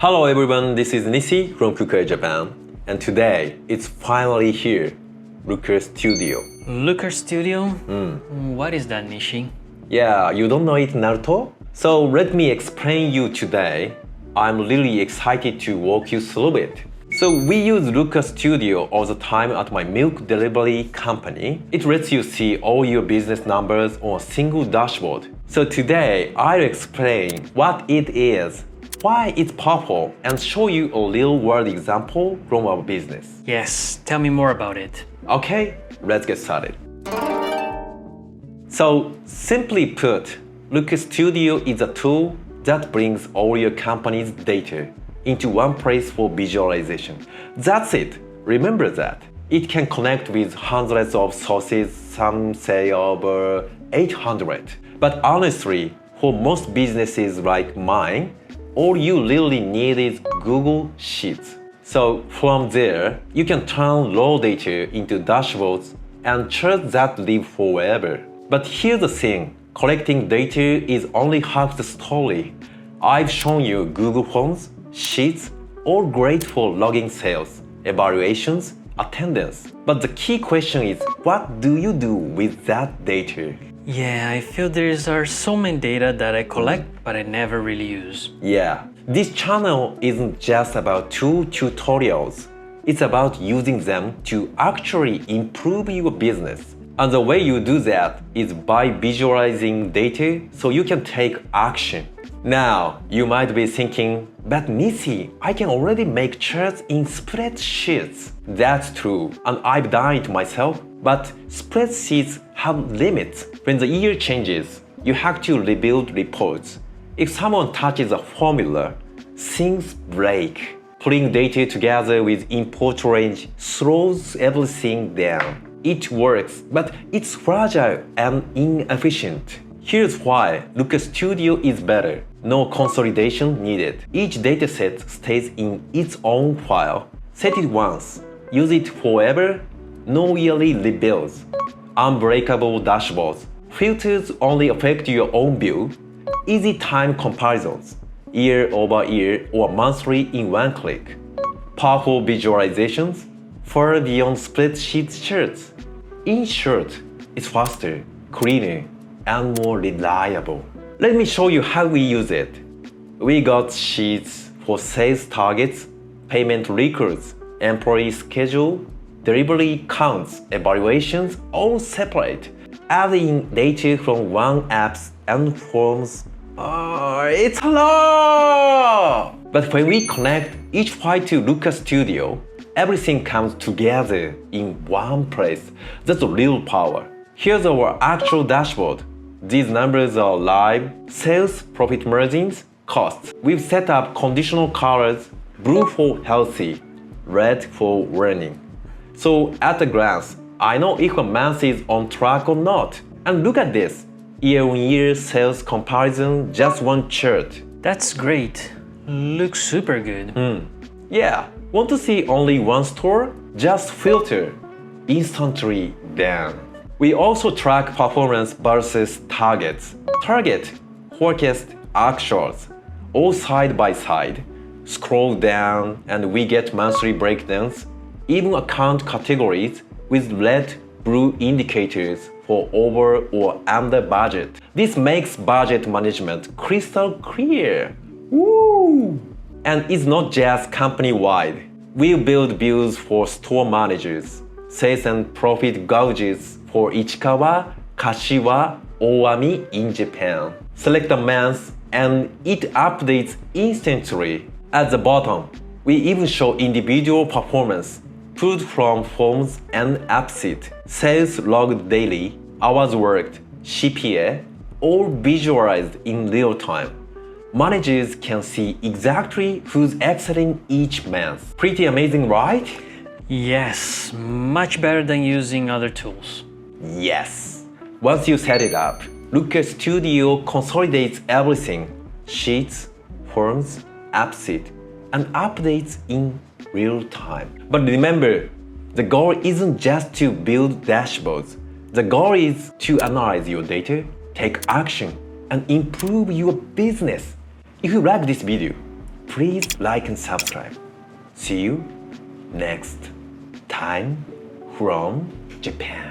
Hello everyone, this is Nissy from Google Japan, and today it's finally here, Looker Studio. Looker Studio? What is that, Nishi? Yeah, you don't know it, Naruto? So let me explain you today. I'm really excited to walk you through it. So we use Looker Studio all the time at my milk delivery company. It lets you see all your business numbers on a single dashboard. So today I'll explain what it is, why it's powerful, and show you a real-world example from our business. Yes, tell me more about it. Okay, let's get started. So simply put, Looker Studio is a tool that brings all your company's data into one place for visualization. That's it. Remember that. It can connect with hundreds of sources, some say over 800. But honestly, for most businesses like mine, all you really need is Google Sheets. So from there, you can turn raw data into dashboards and charts that live forever. But here's the thing, collecting data is only half the story. I've shown you Google Forms, Sheets, all great for logging sales, evaluations, attendance. But the key question is, what do you do with that data? Yeah, I feel there are so many data that I collect, but I never really use. Yeah, this channel isn't just about two tutorials. It's about using them to actually improve your business. And the way you do that is by visualizing data so you can take action. Now, you might be thinking, but Nissy, I can already make charts in Spreadsheets. That's true, and I've done it myself. But Spreadsheets have limits. When the year changes, you have to rebuild reports. If someone touches a formula, things break. Putting data together with import range slows everything down. It works, but it's fragile and inefficient. Here's why Looker Studio is better. No consolidation needed. Each dataset stays in its own file. Set it once. Use it forever. No yearly rebuilds. Unbreakable dashboards. Filters only affect your own view. Easy time comparisons. Year over year or monthly in one click. Powerful visualizations. Far beyond spreadsheet charts. In short, it's faster, cleaner, and more reliable. Let me show you how we use it. We got sheets for sales targets, payment records, employee schedule, delivery counts, evaluations, all separate. Adding data from one app and forms, it's a lot! But when we connect each file to Looker Studio, everything comes together in one place. That's the real power. Here's our actual dashboard. These numbers are live: sales, profit margins, costs. We've set up conditional colors: blue for healthy, red for warning. So at a glance, I know if a month is on track or not. And look at this, year-on-year sales comparison, just one chart. That's great. Looks super good. Yeah, want to see only one store? Just filter. Instantly done. We also track performance versus targets. Target, forecast, actuals, all side by side. Scroll down and we get monthly breakdowns, even account categories with red, blue indicators for over or under budget. This makes budget management crystal clear. Woo! And it's not just company-wide. We build views for store managers, sales and profit gauges for Ichikawa, Kashiwa, Owami in Japan. Select a month and it updates instantly. At the bottom, we even show individual performance, pulled from forms and AppSheet, sales logged daily, hours worked, CPA, all visualized in real time. Managers can see exactly who's exiting each month. Pretty amazing, right? Yes, much better than using other tools. Yes. Once you set it up, Looker Studio consolidates everything: sheets, forms, AppSheet, and updates in real time. But remember, the goal isn't just to build dashboards. The goal is to analyze your data, take action, and improve your business. If you like this video, please like and subscribe. See you next time from Japan.